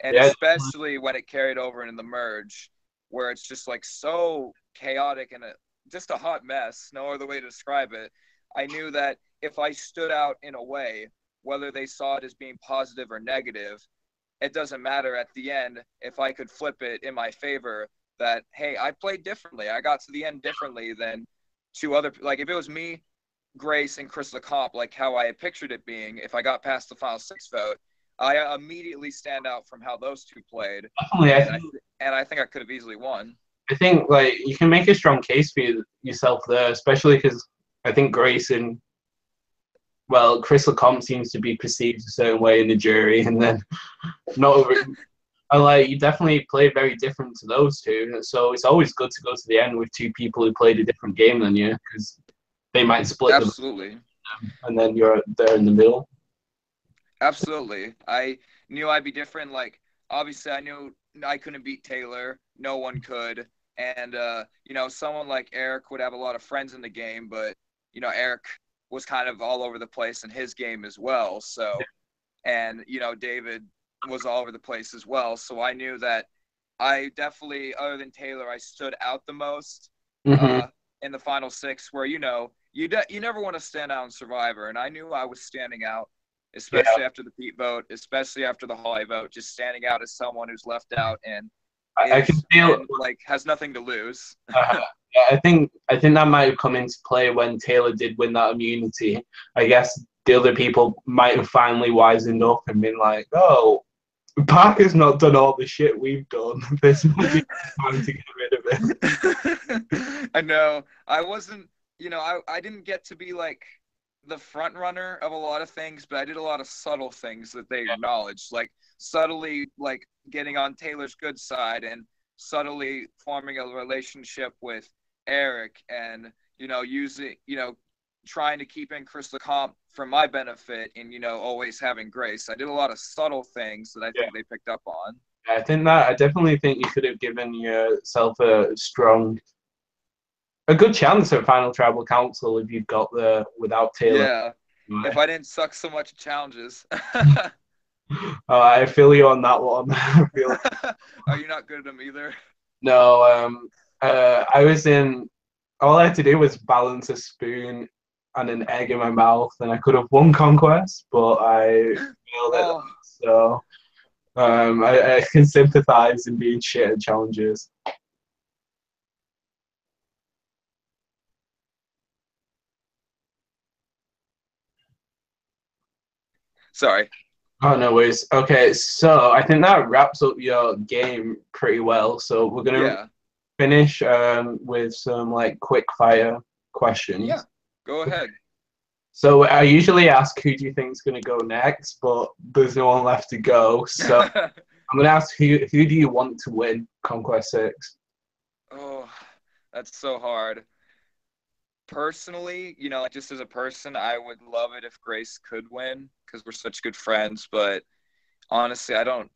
[SPEAKER 2] And
[SPEAKER 1] Yeah,
[SPEAKER 2] especially when it carried over in the merge, where it's just like so chaotic and just a hot mess, no other way to describe it. I knew that if I stood out in a way, whether they saw it as being positive or negative, it doesn't matter at the end. If I could flip it in my favor, that hey, I played differently, I got to the end differently than two other, like if it was me, Grace, and Chris LeComp, like how I had pictured it being, if I got past the final six vote, I immediately stand out from how those two played,
[SPEAKER 1] definitely.
[SPEAKER 2] and I think I could have easily won.
[SPEAKER 1] I think like you can make a strong case for yourself there, especially because I think Grayson, well, Chris LeComp seems to be perceived a certain way in the jury, and then not over. And like you definitely played very different to those two, so it's always good to go to the end with two people who played a different game than you, because they might split them,
[SPEAKER 2] Absolutely.
[SPEAKER 1] and then you're there in the middle.
[SPEAKER 2] Absolutely. I knew I'd be different. Like, obviously, I knew I couldn't beat Taylor. No one could. And, someone like Eric would have a lot of friends in the game, but, Eric was kind of all over the place in his game as well. So, and, David was all over the place as well. So I knew that I definitely, other than Taylor, I stood out the most
[SPEAKER 1] Mm-hmm.
[SPEAKER 2] in the final six, where, you never want to stand out in Survivor. And I knew I was standing out,
[SPEAKER 1] Yeah,
[SPEAKER 2] especially after the Pete vote, especially after the Holly vote, just standing out as someone who's left out and
[SPEAKER 1] I can
[SPEAKER 2] is
[SPEAKER 1] feel.
[SPEAKER 2] and like has nothing to lose.
[SPEAKER 1] Yeah, I think that might have come into play when Taylor did win that immunity. I guess the other people might have finally wisened up and been like, "Oh, Parker's not done all the shit we've done. This might be time to get rid of it."
[SPEAKER 2] I know. I wasn't, I didn't get to be like the front runner of a lot of things, but I did a lot of subtle things that they acknowledged, like subtly like getting on Taylor's good side and subtly forming a relationship with Eric, and using, trying to keep in Chris LeComp for my benefit, and always having Grace. I did a lot of subtle things that I
[SPEAKER 1] Yeah,
[SPEAKER 2] think they picked up on.
[SPEAKER 1] I definitely think you could have given yourself a good chance at final tribal council if you got there without Taylor.
[SPEAKER 2] Yeah, if I didn't suck so much at challenges.
[SPEAKER 1] I feel you on that one. I feel
[SPEAKER 2] Are you not good at them either?
[SPEAKER 1] no. I was in. All I had to do was balance a spoon and an egg in my mouth, and I could have won conquest, but I failed at that.
[SPEAKER 2] Oh,
[SPEAKER 1] So I can sympathize in being shit at challenges.
[SPEAKER 2] sorry.
[SPEAKER 1] Oh, no worries. Okay, so I think that wraps up your game pretty well. So we're gonna
[SPEAKER 2] Yeah.
[SPEAKER 1] finish with some like quick fire
[SPEAKER 2] Yeah.
[SPEAKER 1] questions.
[SPEAKER 2] Go ahead.
[SPEAKER 1] So I usually ask who do you think is gonna go next, but there's no one left to go. So I'm gonna ask who do you want to win Conquest 6?
[SPEAKER 2] Oh, that's so hard. Personally, just as a person, I would love it if Grace could win because we're such good friends. But honestly, I don't.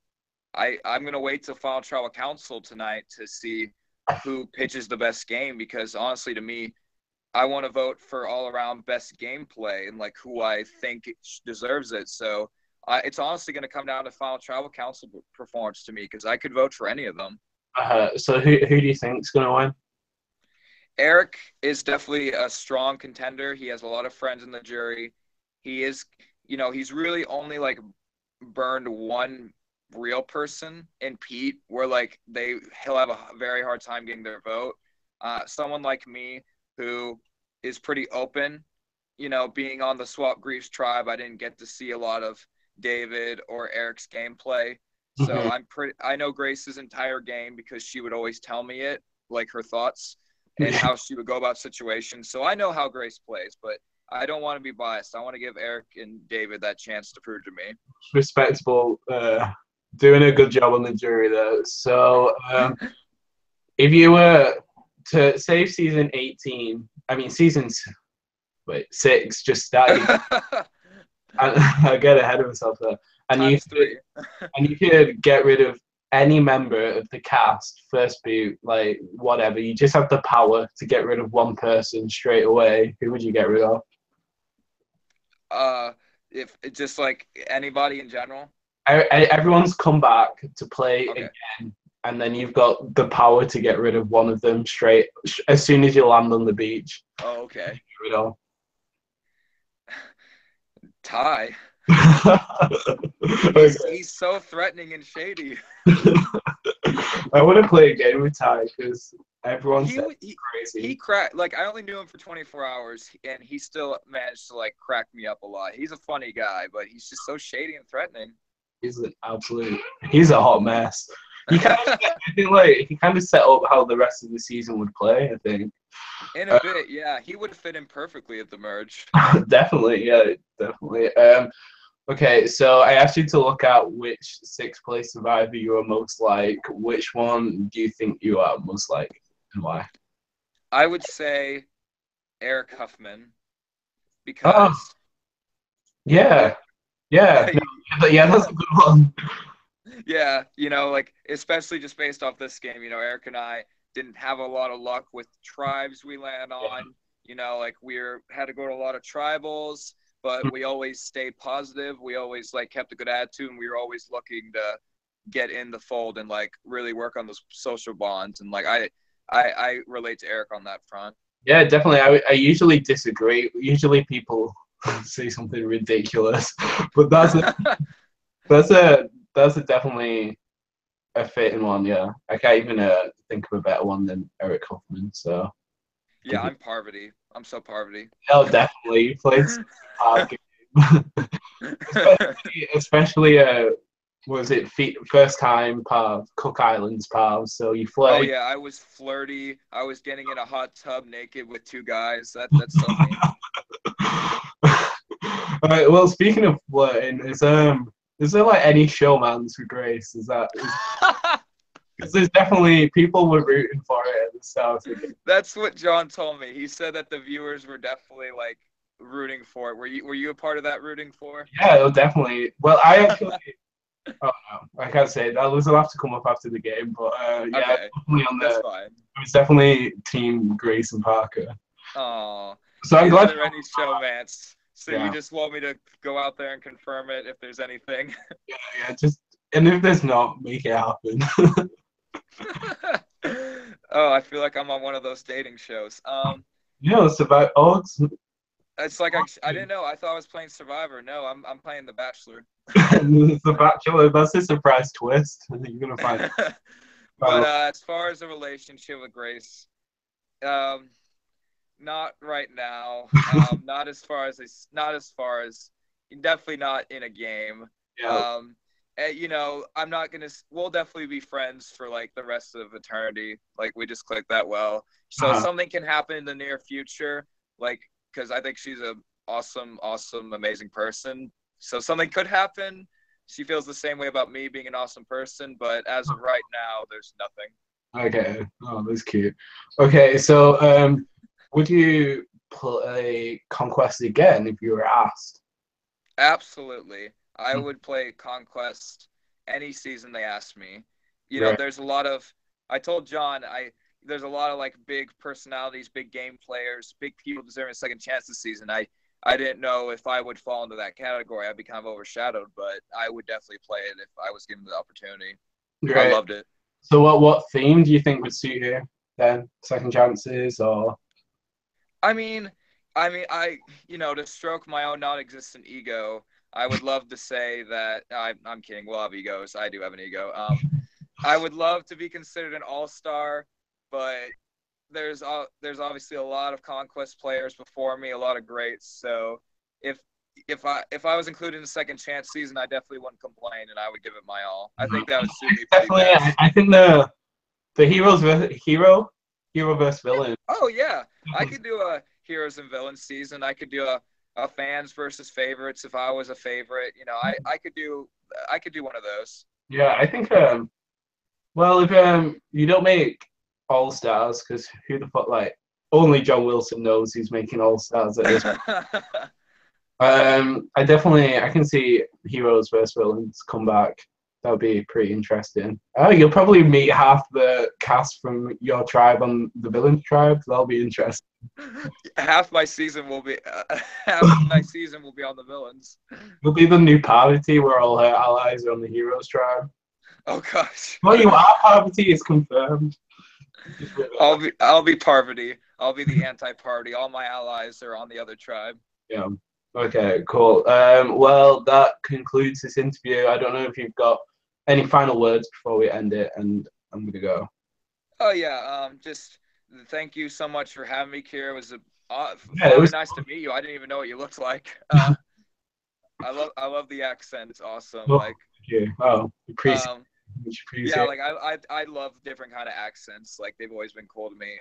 [SPEAKER 2] I'm gonna wait till Final Tribal Council tonight to see who pitches the best game, because honestly, to me, I want to vote for all around best gameplay and like who I think deserves it. So it's honestly going to come down to Final Tribal Council performance to me, because I could vote for any of them.
[SPEAKER 1] So who do you think is gonna win?
[SPEAKER 2] Eric is definitely a strong contender. He has a lot of friends in the jury. He is, he's really only like burned one real person in Pete, where like he'll have a very hard time getting their vote. Someone like me who is pretty open, being on the Swap Griefs tribe, I didn't get to see a lot of David or Eric's gameplay. So
[SPEAKER 1] Mhm.
[SPEAKER 2] I know Grace's entire game because she would always tell me it, like her thoughts and how she would go about situations. So I know how Grace plays, but I don't want to be biased. I want to give Eric and David that chance to prove to me.
[SPEAKER 1] Respectable, doing a good job on the jury there. So if you were to save season 18, I mean seasons, wait, 6 just started. I get ahead of myself there. And you
[SPEAKER 2] Times
[SPEAKER 1] could,
[SPEAKER 2] three.
[SPEAKER 1] and you could get rid of any member of the cast, first boot, like whatever, you just have the power to get rid of one person straight away, who would you get rid of?
[SPEAKER 2] If it's just like anybody in general.
[SPEAKER 1] Everyone's come back to play
[SPEAKER 2] Okay.
[SPEAKER 1] again, and then you've got the power to get rid of one of them straight as soon as you land on the beach.
[SPEAKER 2] Oh, okay.
[SPEAKER 1] Get rid of.
[SPEAKER 2] Ty.
[SPEAKER 1] Okay.
[SPEAKER 2] He's so threatening and shady.
[SPEAKER 1] I want to play a game with Ty because everyone
[SPEAKER 2] He
[SPEAKER 1] said
[SPEAKER 2] he,
[SPEAKER 1] crazy.
[SPEAKER 2] he cracked like I only knew him for 24 hours and he still managed to like crack me up a lot. He's a funny guy, but he's just so shady and threatening.
[SPEAKER 1] He's an absolute. He's a hot mess. He kind of, I think, like he kind of set up how the rest of the season would play. I think.
[SPEAKER 2] In a bit, yeah, he would fit in perfectly at the merge.
[SPEAKER 1] Definitely, yeah, definitely. Okay, so I asked you to look at which sixth place survivor you are most like. Which one do you think you are most like, and why?
[SPEAKER 2] I would say Eric Huffman
[SPEAKER 1] Oh,
[SPEAKER 2] because
[SPEAKER 1] yeah, yeah, yeah. That's a good one.
[SPEAKER 2] yeah, like especially just based off this game, Eric and I didn't have a lot of luck with tribes we land on. Like had to go to a lot of tribals, but we always stayed positive. We always like kept a good attitude, and we were always looking to get in the fold and like really work on those social bonds. And like I relate to Eric on that front.
[SPEAKER 1] Yeah, definitely. I usually disagree. Usually people say something ridiculous, but that's a that's a definitely a fitting one. Yeah, I can't even think of a better one than Eric Hoffman. So
[SPEAKER 2] Yeah, I'm Parvati. I'm so Parvati.
[SPEAKER 1] oh, definitely you played some hard game. especially was it first time Pav Cook Islands Pav? So you
[SPEAKER 2] Oh
[SPEAKER 1] played.
[SPEAKER 2] yeah, I was flirty. I was getting in a hot tub naked with two guys. That's so me.
[SPEAKER 1] All right, well, speaking of flirting, is there like any showmans for Grace? Because there's definitely people were rooting for it at the start of it.
[SPEAKER 2] That's what John told me. He said that the viewers were definitely like rooting for it. Were you a part of that rooting for?
[SPEAKER 1] Yeah, definitely. Well, I actually. Oh no, I can't say that. Will have to come up after the game, but yeah,
[SPEAKER 2] Okay,
[SPEAKER 1] definitely on
[SPEAKER 2] that's
[SPEAKER 1] the.
[SPEAKER 2] fine.
[SPEAKER 1] It was definitely Team Grace and Parker.
[SPEAKER 2] Oh,
[SPEAKER 1] So I'm
[SPEAKER 2] is
[SPEAKER 1] glad.
[SPEAKER 2] there any showmance? So you
[SPEAKER 1] Yeah,
[SPEAKER 2] just want me to go out there and confirm it if there's anything?
[SPEAKER 1] yeah. Just and if there's not, make it happen.
[SPEAKER 2] Oh, I feel like I'm on one of those dating shows.
[SPEAKER 1] It's about odds.
[SPEAKER 2] It's like I didn't know. I thought I was playing Survivor. No, I'm playing The Bachelor.
[SPEAKER 1] The Bachelor. That's a surprise twist. You're gonna find.
[SPEAKER 2] But as far as the relationship with Grace, not right now. Not as far as definitely not in a game.
[SPEAKER 1] Yeah.
[SPEAKER 2] I'm not gonna. We'll definitely be friends for like the rest of eternity. Like we just click that well. So something can happen in the near future. Like because I think she's a awesome, amazing person. So something could happen. She feels the same way about me being an awesome person, but as of right now, there's nothing.
[SPEAKER 1] Okay. Oh, that's cute. Okay, so would you play Conquest again if you were asked?
[SPEAKER 2] Absolutely. I would play Conquest any season they asked me.
[SPEAKER 1] Right.
[SPEAKER 2] There's a lot of I told John there's a lot of like big personalities, big game players, big people deserving a second chance this season. I didn't know if I would fall into that category. I'd be kind of overshadowed, but I would definitely play it if I was given the opportunity. I
[SPEAKER 1] Right.
[SPEAKER 2] loved it.
[SPEAKER 1] So what theme do you think would suit you then? Second chances or
[SPEAKER 2] I mean, to stroke my own non-existent ego, I would love to say that I'm kidding. We'll have egos. I do have an ego. I would love to be considered an all-star, but there's obviously a lot of Conquest players before me, a lot of greats. So if I was included in the second chance season, I definitely wouldn't complain, and I would give it my all. I think that would suit me pretty
[SPEAKER 1] definitely
[SPEAKER 2] best.
[SPEAKER 1] I think the hero versus villain.
[SPEAKER 2] Oh yeah, I could do a heroes and villains season. I could do a fans versus favorites if I was a favorite. I could do one of those.
[SPEAKER 1] Yeah, I think well if you don't make all stars because who the fuck like only John Wilson knows he's making all stars at this point. I can see heroes versus villains come back That'll be pretty interesting. Oh, you'll probably meet half the cast from your tribe on the villain tribe. That'll be interesting.
[SPEAKER 2] Half my season will be half my season will be on the villains.
[SPEAKER 1] You'll be the new Parvati, where all her allies are on the heroes tribe.
[SPEAKER 2] Oh gosh.
[SPEAKER 1] Well, you are Parvati is confirmed.
[SPEAKER 2] I'll be Parvati. I'll be the anti-party. All my allies are on the other tribe.
[SPEAKER 1] Yeah. Okay, cool. Well, that concludes this interview. I don't know if you've got any final words before we end it, and I'm gonna go.
[SPEAKER 2] Oh yeah. Just thank you so much for having me, Kira. It was
[SPEAKER 1] Yeah, it was
[SPEAKER 2] nice to meet you. I didn't even know what you looked like. I love the accent. It's awesome.
[SPEAKER 1] oh,
[SPEAKER 2] Like
[SPEAKER 1] thank you. Oh, appreciate
[SPEAKER 2] um,
[SPEAKER 1] appreciate
[SPEAKER 2] yeah,
[SPEAKER 1] it.
[SPEAKER 2] like I love different kind of accents. Like they've always been cool to me.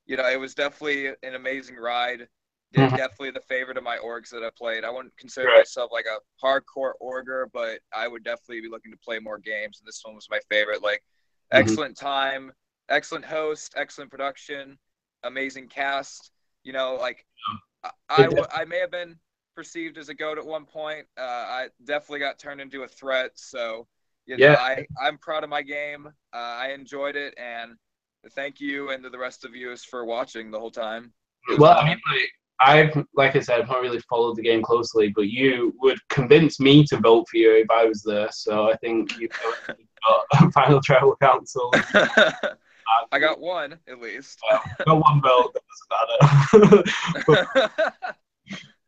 [SPEAKER 2] You know, it was definitely an amazing ride.
[SPEAKER 1] Mhm.
[SPEAKER 2] Definitely the favorite of my orgs that I played. I wouldn't consider
[SPEAKER 1] Right.
[SPEAKER 2] myself like a hardcore orger, but I would definitely be looking to play more games. And this one was my favorite. Like,
[SPEAKER 1] Mhm.
[SPEAKER 2] excellent time, excellent host, excellent production, amazing cast. You know, like
[SPEAKER 1] It,
[SPEAKER 2] I may have been perceived as a goat at one point. I definitely got turned into a threat. So, you know,
[SPEAKER 1] yeah.
[SPEAKER 2] I'm proud of my game. I enjoyed it, and thank you and to the rest of you for watching the whole time. It was an
[SPEAKER 1] Well, I mean,
[SPEAKER 2] honor.
[SPEAKER 1] like I said, I've not really followed the game closely, but you would convince me to vote for you if I was there. So I think you've got a final tribal council.
[SPEAKER 2] I got one at least.
[SPEAKER 1] Got one vote. That doesn't matter.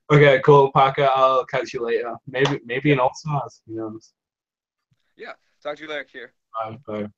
[SPEAKER 1] But, okay, cool, Parker. I'll catch you later. Maybe
[SPEAKER 2] Yeah,
[SPEAKER 1] in All Stars. Who knows?
[SPEAKER 2] yeah. Talk to you later, here.
[SPEAKER 1] Bye. Bye.